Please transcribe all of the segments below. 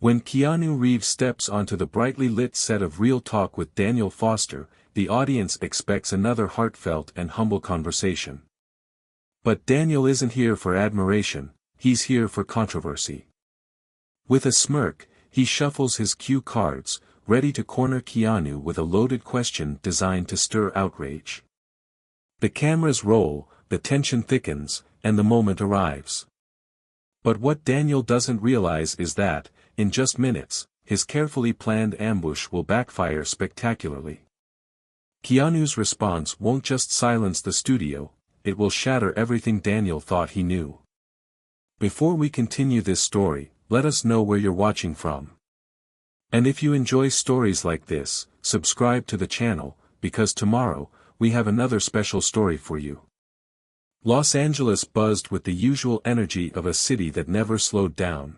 When Keanu Reeves steps onto the brightly lit set of Real Talk with Daniel Foster, the audience expects another heartfelt and humble conversation. But Daniel isn't here for admiration, he's here for controversy. With a smirk, he shuffles his cue cards, ready to corner Keanu with a loaded question designed to stir outrage. The cameras roll, the tension thickens, and the moment arrives. But what Daniel doesn't realize is that, in just minutes, his carefully planned ambush will backfire spectacularly. Keanu's response won't just silence the studio, it will shatter everything Daniel thought he knew. Before we continue this story, let us know where you're watching from. And if you enjoy stories like this, subscribe to the channel, because tomorrow, we have another special story for you. Los Angeles buzzed with the usual energy of a city that never slowed down.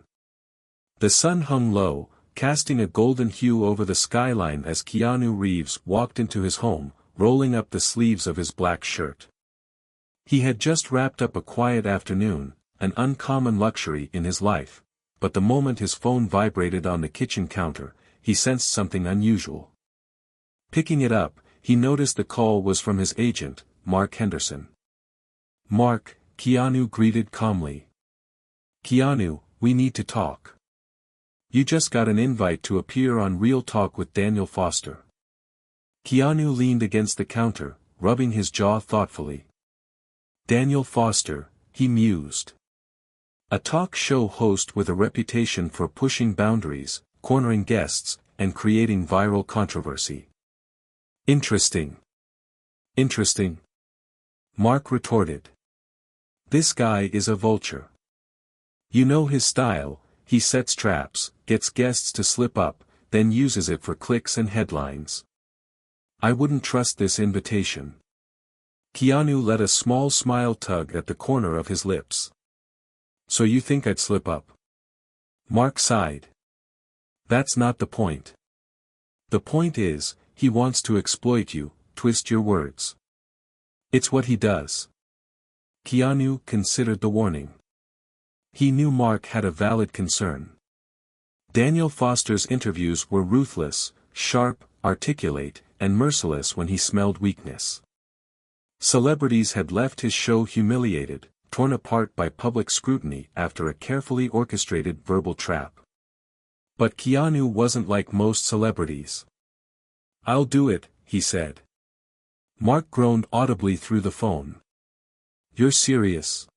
The sun hung low, casting a golden hue over the skyline as Keanu Reeves walked into his home, rolling up the sleeves of his black shirt. He had just wrapped up a quiet afternoon, an uncommon luxury in his life, but the moment his phone vibrated on the kitchen counter, he sensed something unusual. Picking it up, he noticed the call was from his agent, Mark Henderson. "Mark," Keanu greeted calmly. "Keanu, we need to talk. You just got an invite to appear on Real Talk with Daniel Foster." Keanu leaned against the counter, rubbing his jaw thoughtfully. Daniel Foster, he mused. A talk show host with a reputation for pushing boundaries, cornering guests, and creating viral controversy. Interesting. Interesting. Mark retorted. This guy is a vulture. You know his style, he sets traps, gets guests to slip up, then uses it for clicks and headlines. I wouldn't trust this invitation. Keanu let a small smile tug at the corner of his lips. So you think I'd slip up? Mark sighed. That's not the point. The point is, he wants to exploit you, twist your words. It's what he does. Keanu considered the warning. He knew Mark had a valid concern. Daniel Foster's interviews were ruthless, sharp, articulate, and merciless when he smelled weakness. Celebrities had left his show humiliated, torn apart by public scrutiny after a carefully orchestrated verbal trap. But Keanu wasn't like most celebrities. I'll do it, he said. Mark groaned audibly through the phone. You're serious?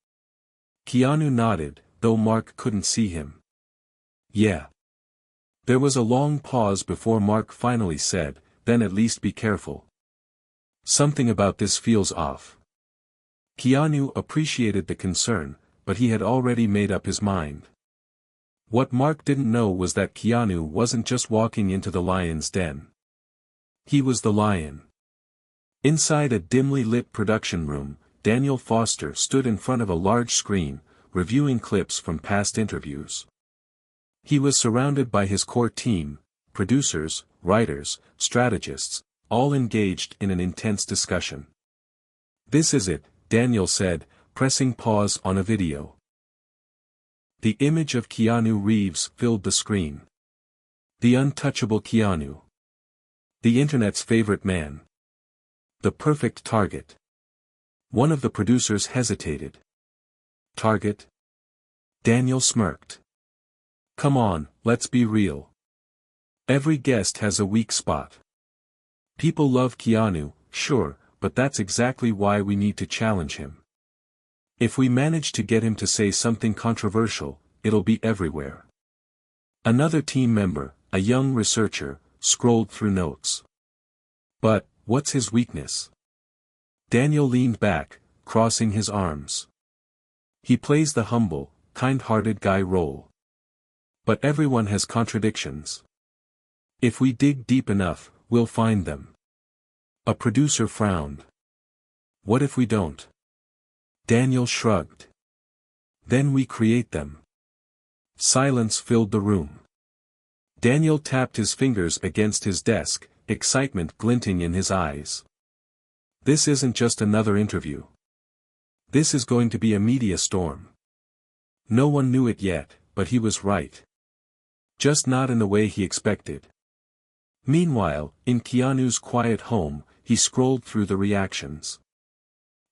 Keanu nodded, though Mark couldn't see him. Yeah. There was a long pause before Mark finally said, then at least be careful. Something about this feels off. Keanu appreciated the concern, but he had already made up his mind. What Mark didn't know was that Keanu wasn't just walking into the lion's den. He was the lion. Inside a dimly lit production room, Daniel Foster stood in front of a large screen, reviewing clips from past interviews. He was surrounded by his core team, producers, writers, strategists, all engaged in an intense discussion. This is it, Daniel said, pressing pause on a video. The image of Keanu Reeves filled the screen. The untouchable Keanu. The internet's favorite man. The perfect target. One of the producers hesitated. Target? Daniel smirked. Come on, let's be real. Every guest has a weak spot. People love Keanu, sure, but that's exactly why we need to challenge him. If we manage to get him to say something controversial, it'll be everywhere. Another team member, a young researcher, scrolled through notes. But, what's his weakness? Daniel leaned back, crossing his arms. He plays the humble, kind-hearted guy role. But everyone has contradictions. If we dig deep enough, we'll find them. A producer frowned. What if we don't? Daniel shrugged. Then we create them. Silence filled the room. Daniel tapped his fingers against his desk, excitement glinting in his eyes. This isn't just another interview. This is going to be a media storm. No one knew it yet, but he was right. Just not in the way he expected. Meanwhile, in Keanu's quiet home, he scrolled through the reactions.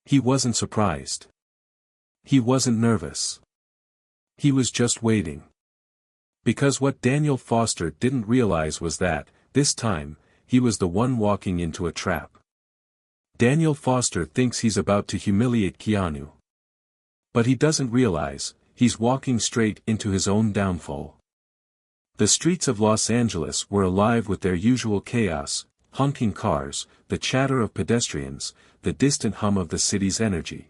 He wasn't surprised. He wasn't nervous. He was just waiting. Because what Daniel Foster didn't realize was that, this time, he was the one walking into a trap. Daniel Foster thinks he's about to humiliate Keanu. But he doesn't realize, he's walking straight into his own downfall. The streets of Los Angeles were alive with their usual chaos, honking cars, the chatter of pedestrians, the distant hum of the city's energy.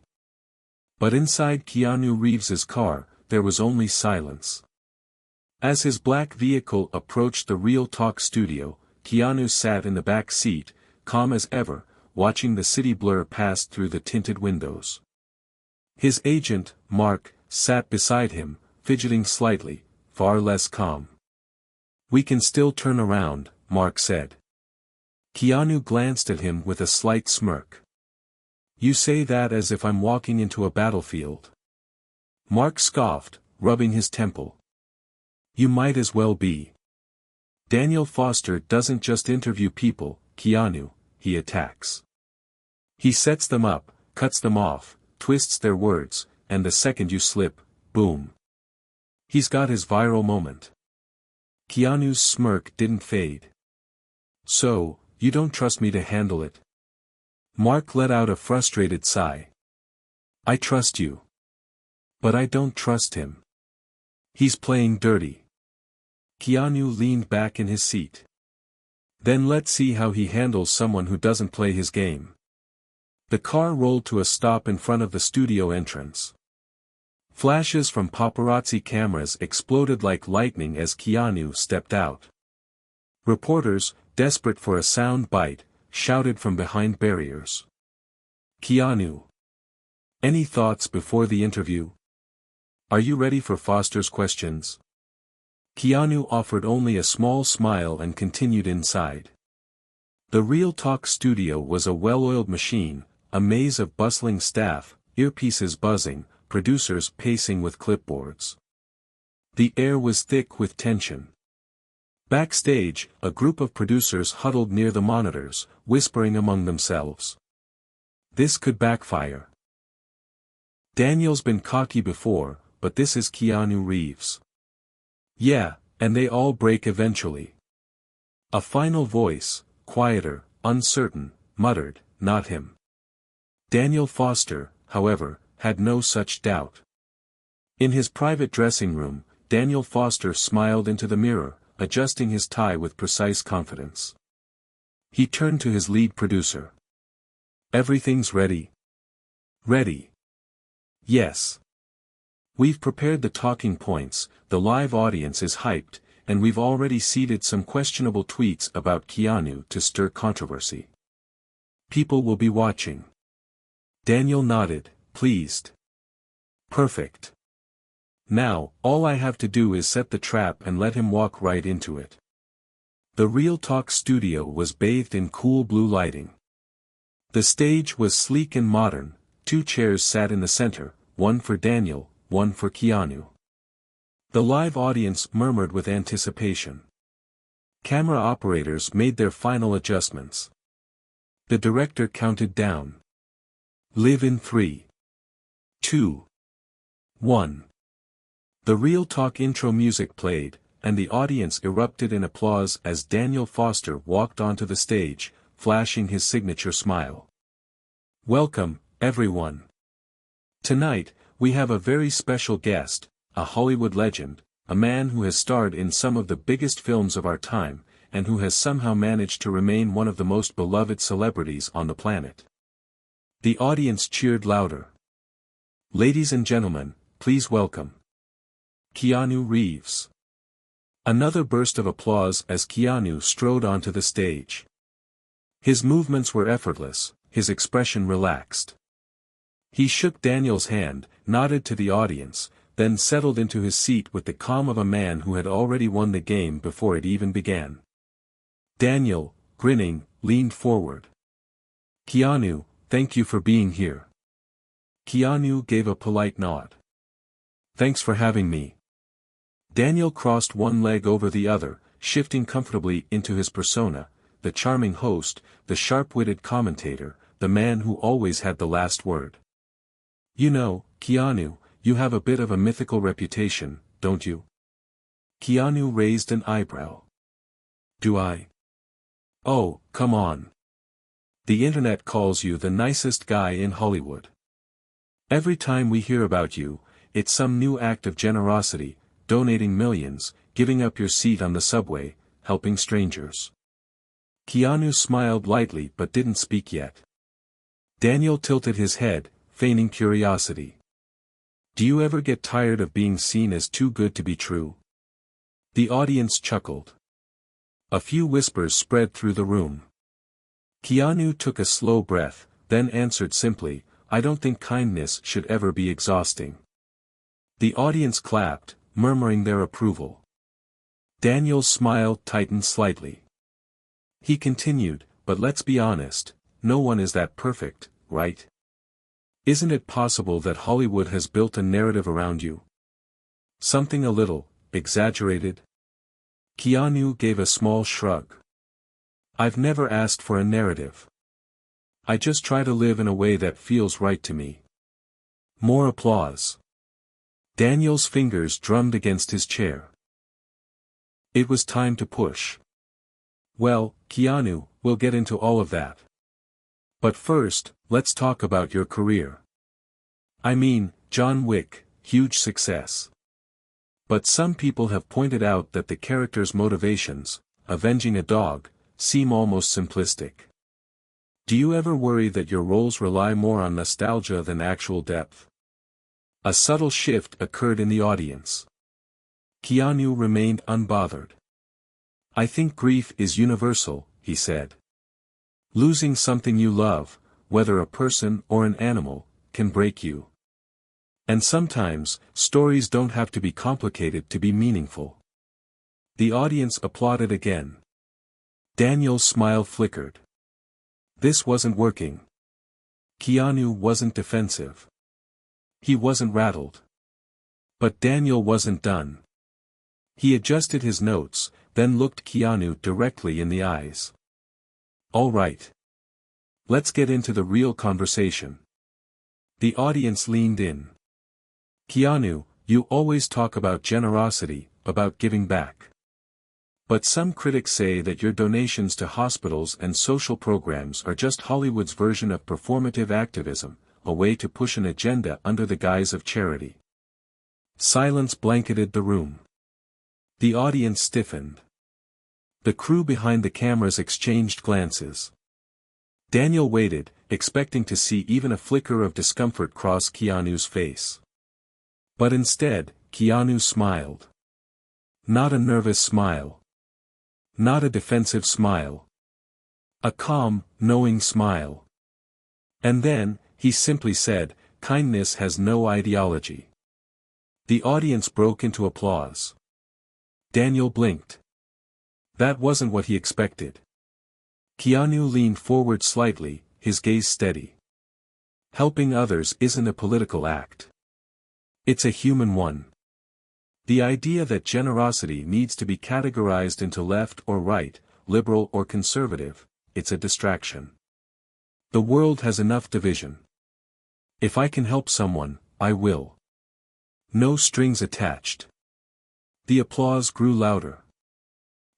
But inside Keanu Reeves's car, there was only silence. As his black vehicle approached the Real Talk studio, Keanu sat in the back seat, calm as ever, watching the city blur past through the tinted windows. His agent, Mark, sat beside him, fidgeting slightly, far less calm. "We can still turn around," Mark said. Keanu glanced at him with a slight smirk. "You say that as if I'm walking into a battlefield." Mark scoffed, rubbing his temple. "You might as well be. Daniel Foster doesn't just interview people, Keanu, he attacks. He sets them up, cuts them off, twists their words, and the second you slip, boom. He's got his viral moment." Keanu's smirk didn't fade. "So, you don't trust me to handle it?" Mark let out a frustrated sigh. "I trust you. But I don't trust him. He's playing dirty." Keanu leaned back in his seat. "Then let's see how he handles someone who doesn't play his game." The car rolled to a stop in front of the studio entrance. Flashes from paparazzi cameras exploded like lightning as Keanu stepped out. Reporters, desperate for a sound bite, shouted from behind barriers. "Keanu. Any thoughts before the interview? Are you ready for Foster's questions?" Keanu offered only a small smile and continued inside. The Real Talk studio was a well-oiled machine, a maze of bustling staff, earpieces buzzing, producers pacing with clipboards. The air was thick with tension. Backstage, a group of producers huddled near the monitors, whispering among themselves. This could backfire. Daniel's been cocky before, but this is Keanu Reeves. Yeah, and they all break eventually. A final voice, quieter, uncertain, muttered, "Not him." Daniel Foster, however, had no such doubt. In his private dressing room, Daniel Foster smiled into the mirror, adjusting his tie with precise confidence. He turned to his lead producer. "Everything's ready?" "Ready. Yes. We've prepared the talking points, the live audience is hyped, and we've already seeded some questionable tweets about Keanu to stir controversy. People will be watching." Daniel nodded, pleased. "Perfect. Now, all I have to do is set the trap and let him walk right into it." The Real Talk studio was bathed in cool blue lighting. The stage was sleek and modern, 2 chairs sat in the center, one for Daniel, one for Keanu. The live audience murmured with anticipation. Camera operators made their final adjustments. The director counted down. "Live in 3, 2, 1. The Real Talk intro music played, and the audience erupted in applause as Daniel Foster walked onto the stage, flashing his signature smile. "Welcome, everyone. Tonight, we have a very special guest, a Hollywood legend, a man who has starred in some of the biggest films of our time, and who has somehow managed to remain one of the most beloved celebrities on the planet." The audience cheered louder. "Ladies and gentlemen, please welcome Keanu Reeves." Another burst of applause as Keanu strode onto the stage. His movements were effortless, his expression relaxed. He shook Daniel's hand, nodded to the audience, then settled into his seat with the calm of a man who had already won the game before it even began. Daniel, grinning, leaned forward. "Keanu, thank you for being here." Keanu gave a polite nod. "Thanks for having me." Daniel crossed one leg over the other, shifting comfortably into his persona, the charming host, the sharp-witted commentator, the man who always had the last word. You know, Keanu, you have a bit of a mythical reputation, don't you? Keanu raised an eyebrow. Do I? Oh, come on. The internet calls you the nicest guy in Hollywood. Every time we hear about you, it's some new act of generosity, donating millions, giving up your seat on the subway, helping strangers. Keanu smiled lightly but didn't speak yet. Daniel tilted his head, feigning curiosity. Do you ever get tired of being seen as too good to be true? The audience chuckled. A few whispers spread through the room. Keanu took a slow breath, then answered simply, I don't think kindness should ever be exhausting. The audience clapped, murmuring their approval. Daniel's smile tightened slightly. He continued, but let's be honest, no one is that perfect, right? Isn't it possible that Hollywood has built a narrative around you? Something a little exaggerated? Keanu gave a small shrug. I've never asked for a narrative. I just try to live in a way that feels right to me. More applause. Daniel's fingers drummed against his chair. It was time to push. Well, Keanu, we'll get into all of that. But first, let's talk about your career. I mean, John Wick, huge success. But some people have pointed out that the character's motivations, avenging a dog, seem almost simplistic. Do you ever worry that your roles rely more on nostalgia than actual depth? A subtle shift occurred in the audience. Keanu remained unbothered. I think grief is universal, he said. Losing something you love, whether a person or an animal, can break you. And sometimes, stories don't have to be complicated to be meaningful. The audience applauded again. Daniel's smile flickered. This wasn't working. Keanu wasn't defensive. He wasn't rattled. But Daniel wasn't done. He adjusted his notes, then looked Keanu directly in the eyes. All right. Let's get into the real conversation. The audience leaned in. Keanu, you always talk about generosity, about giving back. But some critics say that your donations to hospitals and social programs are just Hollywood's version of performative activism, a way to push an agenda under the guise of charity. Silence blanketed the room. The audience stiffened. The crew behind the cameras exchanged glances. Daniel waited, expecting to see even a flicker of discomfort cross Keanu's face. But instead, Keanu smiled. Not a nervous smile. Not a defensive smile. A calm, knowing smile. And then, he simply said, kindness has no ideology. The audience broke into applause. Daniel blinked. That wasn't what he expected. Keanu leaned forward slightly, his gaze steady. Helping others isn't a political act. It's a human one. The idea that generosity needs to be categorized into left or right, liberal or conservative, it's a distraction. The world has enough division. If I can help someone, I will. No strings attached. The applause grew louder.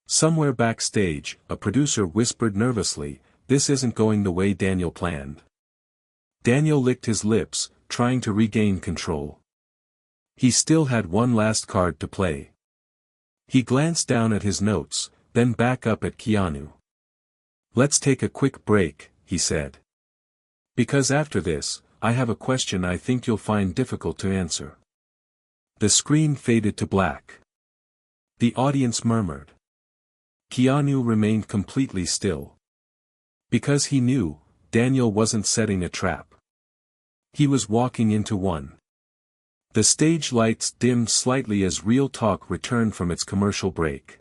Somewhere backstage, a producer whispered nervously, this isn't going the way Daniel planned. Daniel licked his lips, trying to regain control. He still had one last card to play. He glanced down at his notes, then back up at Keanu. Let's take a quick break, he said. Because after this, I have a question I think you'll find difficult to answer. The screen faded to black. The audience murmured. Keanu remained completely still. Because he knew, Daniel wasn't setting a trap. He was walking into one. The stage lights dimmed slightly as Real Talk returned from its commercial break.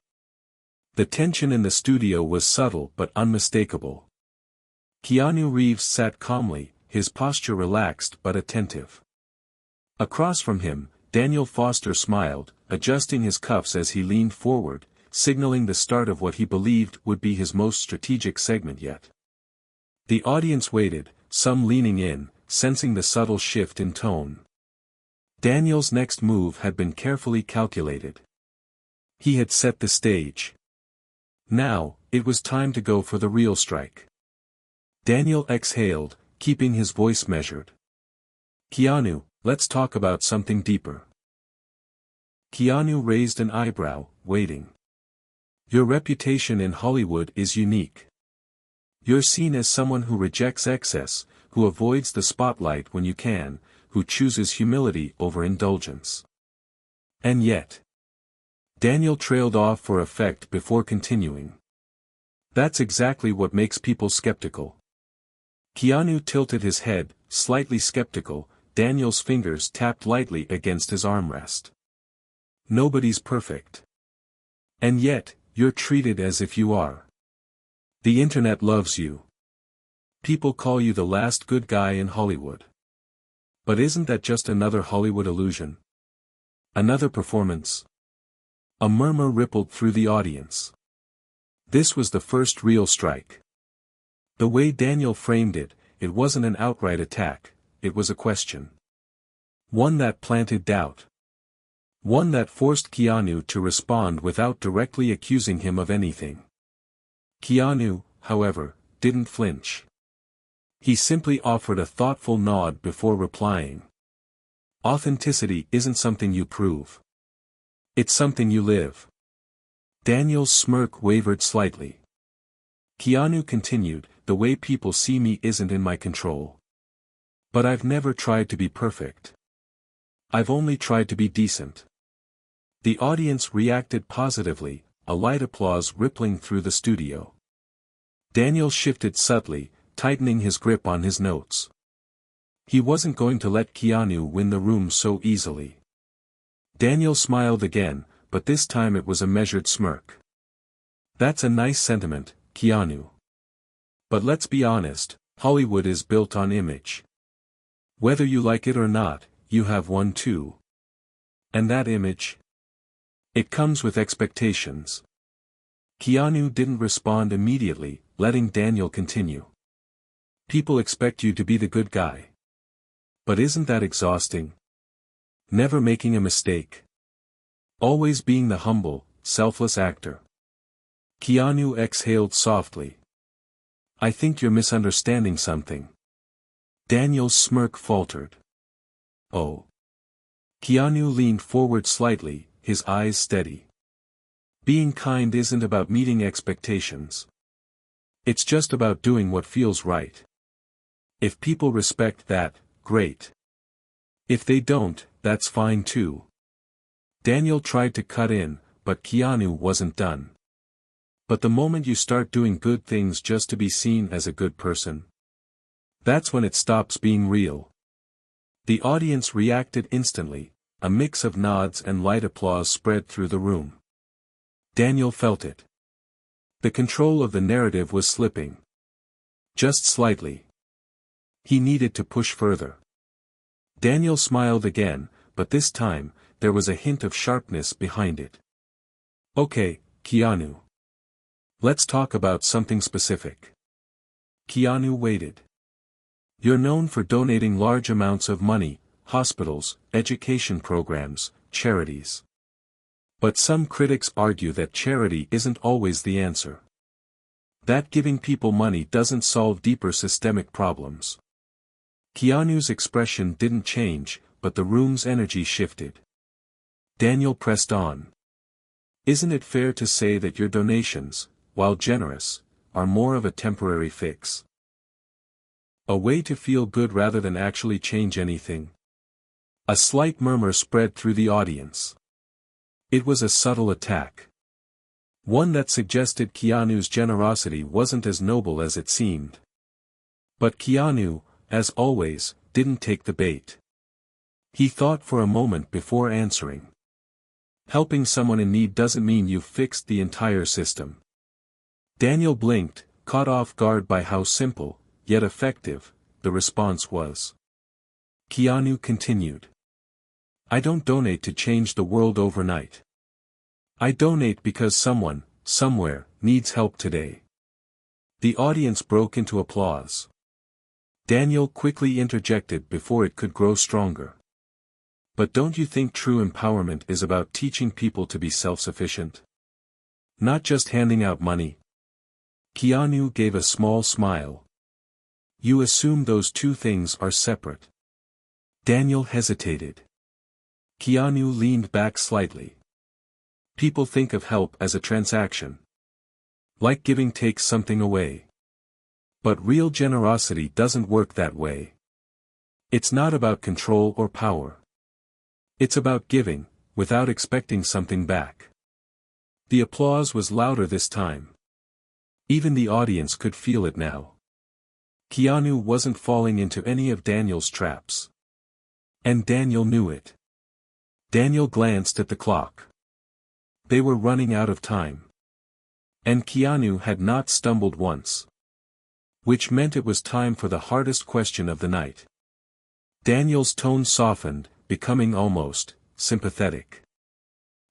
The tension in the studio was subtle but unmistakable. Keanu Reeves sat calmly, his posture relaxed but attentive. Across from him, Daniel Foster smiled, adjusting his cuffs as he leaned forward, signaling the start of what he believed would be his most strategic segment yet. The audience waited, some leaning in, sensing the subtle shift in tone. Daniel's next move had been carefully calculated. He had set the stage. Now, it was time to go for the real strike. Daniel exhaled, keeping his voice measured. Keanu, let's talk about something deeper. Keanu raised an eyebrow, waiting. Your reputation in Hollywood is unique. You're seen as someone who rejects excess, who avoids the spotlight when you can, who chooses humility over indulgence. And yet. Daniel trailed off for effect before continuing. That's exactly what makes people skeptical. Keanu tilted his head, slightly skeptical. Daniel's fingers tapped lightly against his armrest. Nobody's perfect. And yet, you're treated as if you are. The internet loves you. People call you the last good guy in Hollywood. But isn't that just another Hollywood illusion? Another performance? A murmur rippled through the audience. This was the first real strike. The way Daniel framed it, it wasn't an outright attack, it was a question. One that planted doubt. One that forced Keanu to respond without directly accusing him of anything. Keanu, however, didn't flinch. He simply offered a thoughtful nod before replying. Authenticity isn't something you prove. It's something you live. Daniel's smirk wavered slightly. Keanu continued, the way people see me isn't in my control. But I've never tried to be perfect. I've only tried to be decent. The audience reacted positively, a light applause rippling through the studio. Daniel shifted subtly, tightening his grip on his notes. He wasn't going to let Keanu win the room so easily. Daniel smiled again, but this time it was a measured smirk. That's a nice sentiment, Keanu. But let's be honest, Hollywood is built on image. Whether you like it or not, you have one too. And that image? It comes with expectations. Keanu didn't respond immediately, letting Daniel continue. People expect you to be the good guy. But isn't that exhausting? Never making a mistake. Always being the humble, selfless actor. Keanu exhaled softly. I think you're misunderstanding something. Daniel's smirk faltered. Oh. Keanu leaned forward slightly, his eyes steady. Being kind isn't about meeting expectations. It's just about doing what feels right. If people respect that, great. If they don't, that's fine too. Daniel tried to cut in, but Keanu wasn't done. But the moment you start doing good things just to be seen as a good person, that's when it stops being real. The audience reacted instantly, a mix of nods and light applause spread through the room. Daniel felt it. The control of the narrative was slipping. Just slightly. He needed to push further. Daniel smiled again, but this time, there was a hint of sharpness behind it. Okay, Keanu. Let's talk about something specific. Keanu waited. You're known for donating large amounts of money, hospitals, education programs, charities. But some critics argue that charity isn't always the answer. That giving people money doesn't solve deeper systemic problems. Keanu's expression didn't change, but the room's energy shifted. Daniel pressed on. Isn't it fair to say that your donations, while generous, are more of a temporary fix? A way to feel good rather than actually change anything? A slight murmur spread through the audience. It was a subtle attack. One that suggested Keanu's generosity wasn't as noble as it seemed. But Keanu, as always, didn't take the bait. He thought for a moment before answering. Helping someone in need doesn't mean you've fixed the entire system. Daniel blinked, caught off guard by how simple, yet effective, the response was. Keanu continued. I don't donate to change the world overnight. I donate because someone, somewhere, needs help today. The audience broke into applause. Daniel quickly interjected before it could grow stronger. But don't you think true empowerment is about teaching people to be self-sufficient? Not just handing out money. Keanu gave a small smile. You assume those two things are separate. Daniel hesitated. Keanu leaned back slightly. People think of help as a transaction. Like giving takes something away. But real generosity doesn't work that way. It's not about control or power. It's about giving, without expecting something back. The applause was louder this time. Even the audience could feel it now. Keanu wasn't falling into any of Daniel's traps. And Daniel knew it. Daniel glanced at the clock. They were running out of time. And Keanu had not stumbled once. Which meant it was time for the hardest question of the night. Daniel's tone softened, becoming almost sympathetic.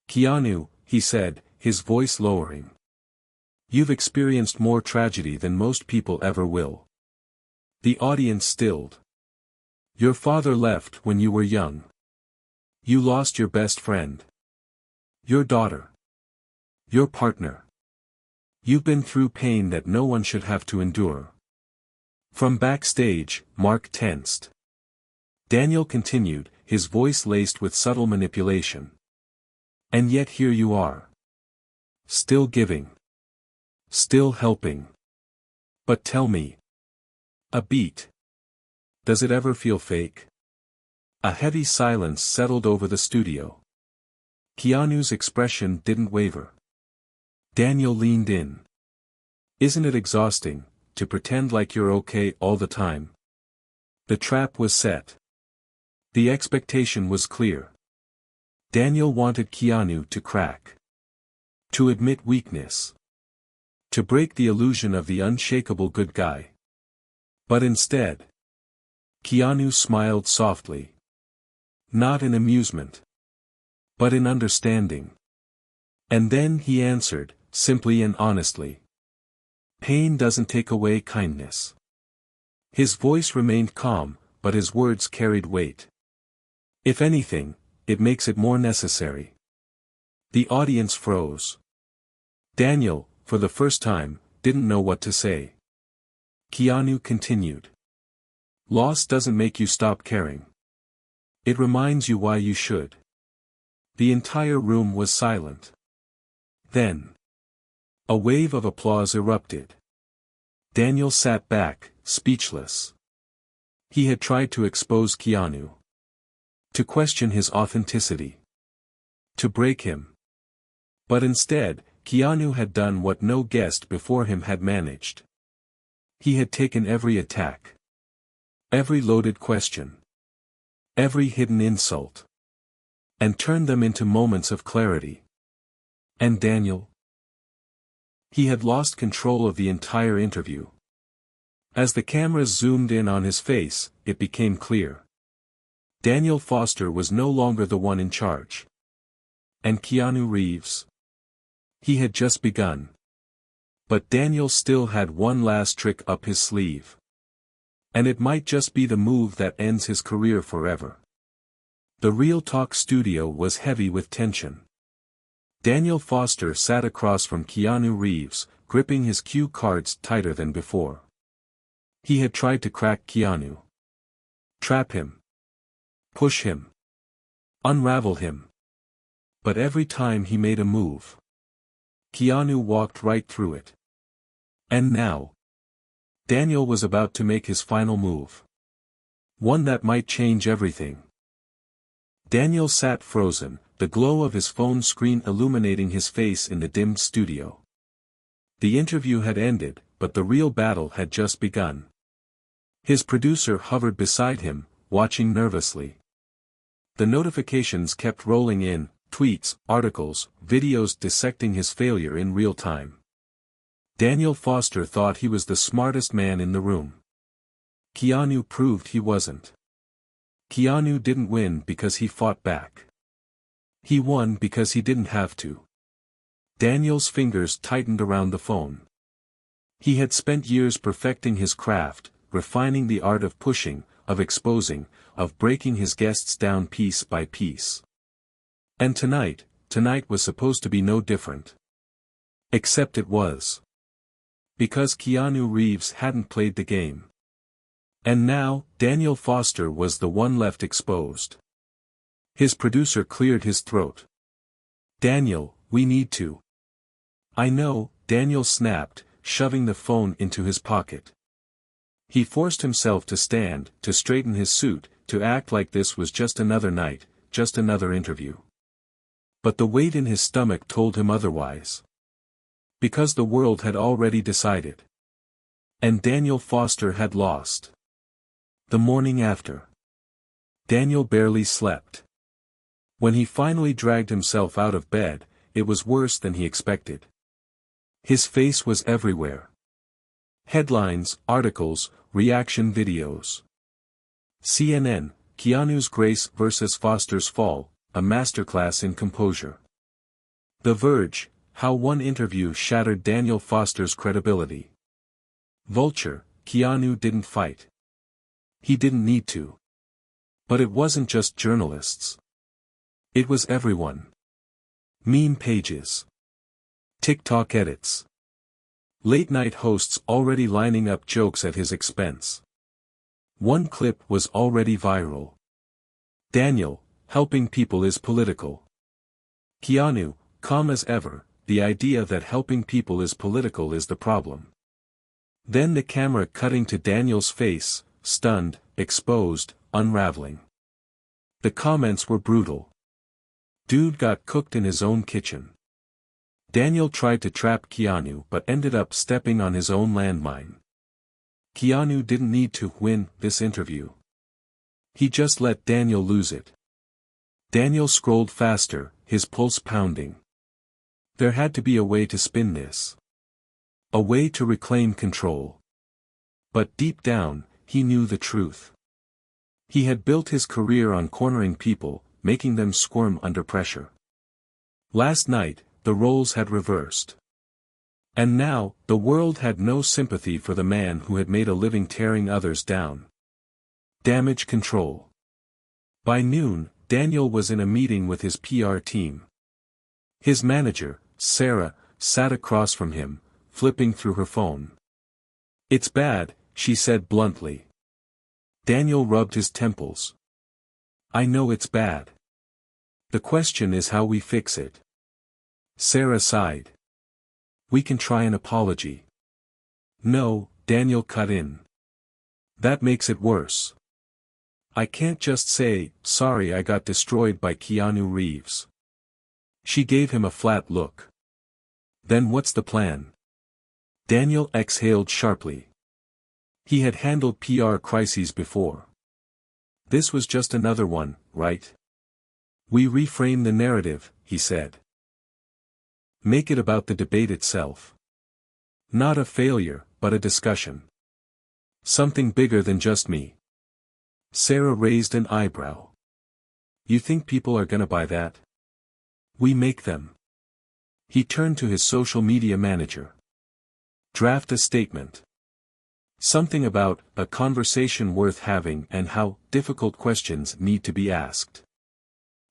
Keanu, he said, his voice lowering. You've experienced more tragedy than most people ever will. The audience stilled. Your father left when you were young. You lost your best friend. Your daughter. Your partner. You've been through pain that no one should have to endure. From backstage, Mark tensed. Daniel continued, his voice laced with subtle manipulation. And yet here you are. Still giving. Still helping. But tell me. A beat. Does it ever feel fake? A heavy silence settled over the studio. Keanu's expression didn't waver. Daniel leaned in. Isn't it exhausting, to pretend like you're okay all the time? The trap was set. The expectation was clear. Daniel wanted Keanu to crack. To admit weakness. To break the illusion of the unshakable good guy. But instead, Keanu smiled softly. Not in amusement. But in understanding. And then he answered, simply and honestly. Pain doesn't take away kindness. His voice remained calm, but his words carried weight. If anything, it makes it more necessary. The audience froze. Daniel, for the first time, didn't know what to say. Keanu continued. Loss doesn't make you stop caring. It reminds you why you should. The entire room was silent. Then, a wave of applause erupted. Daniel sat back, speechless. He had tried to expose Keanu. To question his authenticity. To break him. But instead, Keanu had done what no guest before him had managed. He had taken every attack. Every loaded question. Every hidden insult. And turned them into moments of clarity. And Daniel? He had lost control of the entire interview. As the cameras zoomed in on his face, it became clear. Daniel Foster was no longer the one in charge. And Keanu Reeves? He had just begun. But Daniel still had one last trick up his sleeve. And it might just be the move that ends his career forever. The Real Talk studio was heavy with tension. Daniel Foster sat across from Keanu Reeves, gripping his cue cards tighter than before. He had tried to crack Keanu. Trap him. Push him. Unravel him. But every time he made a move, Keanu walked right through it. And now, Daniel was about to make his final move. One that might change everything. Daniel sat frozen, the glow of his phone screen illuminating his face in the dimmed studio. The interview had ended, but the real battle had just begun. His producer hovered beside him, watching nervously. The notifications kept rolling in, tweets, articles, videos dissecting his failure in real time. Daniel Foster thought he was the smartest man in the room. Keanu proved he wasn't. Keanu didn't win because he fought back. He won because he didn't have to. Daniel's fingers tightened around the phone. He had spent years perfecting his craft, refining the art of pushing, of exposing, of breaking his guests down piece by piece. And tonight was supposed to be no different. Except it was. Because Keanu Reeves hadn't played the game. And now, Daniel Foster was the one left exposed. His producer cleared his throat. "Daniel, we need to." "I know," Daniel snapped, shoving the phone into his pocket. He forced himself to stand, to straighten his suit, to act like this was just another night, just another interview. But the weight in his stomach told him otherwise. Because the world had already decided. And Daniel Foster had lost. The morning after. Daniel barely slept. When he finally dragged himself out of bed, it was worse than he expected. His face was everywhere. Headlines, articles, reaction videos. CNN, Keanu's grace versus Foster's fall, a masterclass in composure. The Verge, how one interview shattered Daniel Foster's credibility. Vulture, Keanu didn't fight. He didn't need to. But it wasn't just journalists. It was everyone. Meme pages. TikTok edits. Late-night hosts already lining up jokes at his expense. One clip was already viral. Daniel, helping people is political. Keanu, calm as ever, the idea that helping people is political is the problem. Then the camera cutting to Daniel's face, stunned, exposed, unraveling. The comments were brutal. Dude got cooked in his own kitchen. Daniel tried to trap Keanu but ended up stepping on his own landmine. Keanu didn't need to win this interview. He just let Daniel lose it. Daniel scrolled faster, his pulse pounding. There had to be a way to spin this. A way to reclaim control. But deep down, he knew the truth. He had built his career on cornering people, making them squirm under pressure. Last night, the roles had reversed. And now, the world had no sympathy for the man who had made a living tearing others down. Damage control. By noon, Daniel was in a meeting with his PR team. His manager, Sarah, sat across from him, flipping through her phone. "It's bad," she said bluntly. Daniel rubbed his temples. "I know it's bad. The question is how we fix it." Sarah sighed. "We can try an apology." "No," Daniel cut in. "That makes it worse. I can't just say, 'Sorry I got destroyed by Keanu Reeves.'" She gave him a flat look. "Then what's the plan?" Daniel exhaled sharply. He had handled PR crises before. This was just another one, right? "We reframe the narrative," he said. "Make it about the debate itself. Not a failure, but a discussion. Something bigger than just me." Sarah raised an eyebrow. "You think people are gonna buy that?" "We make them." He turned to his social media manager. "Draft a statement. Something about a conversation worth having and how difficult questions need to be asked."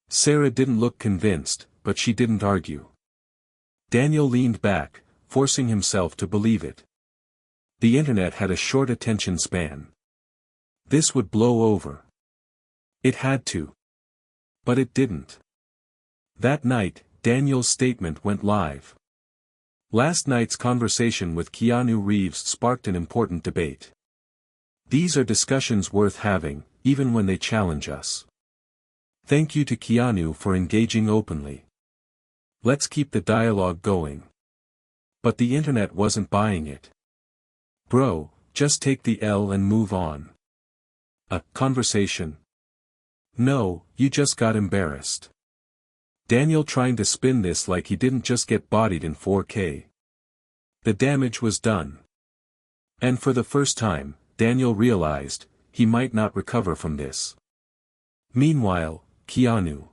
Sarah didn't look convinced, but she didn't argue. Daniel leaned back, forcing himself to believe it. The internet had a short attention span. This would blow over. It had to. But it didn't. That night, Daniel's statement went live. Last night's conversation with Keanu Reeves sparked an important debate. These are discussions worth having, even when they challenge us. Thank you to Keanu for engaging openly. Let's keep the dialogue going. But the internet wasn't buying it. "Bro, just take the L and move on." "A conversation?" "No, you just got embarrassed." Daniel trying to spin this like he didn't just get bodied in 4K. The damage was done. And for the first time, Daniel realized, he might not recover from this. Meanwhile, Keanu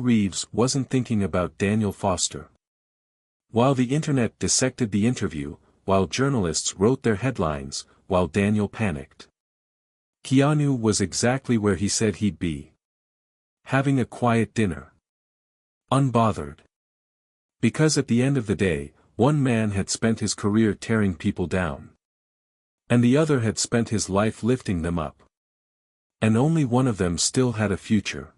Reeves wasn't thinking about Daniel Foster. While the internet dissected the interview, while journalists wrote their headlines, while Daniel panicked, Keanu was exactly where he said he'd be. Having a quiet dinner. Unbothered. Because at the end of the day, one man had spent his career tearing people down. And the other had spent his life lifting them up. And only one of them still had a future.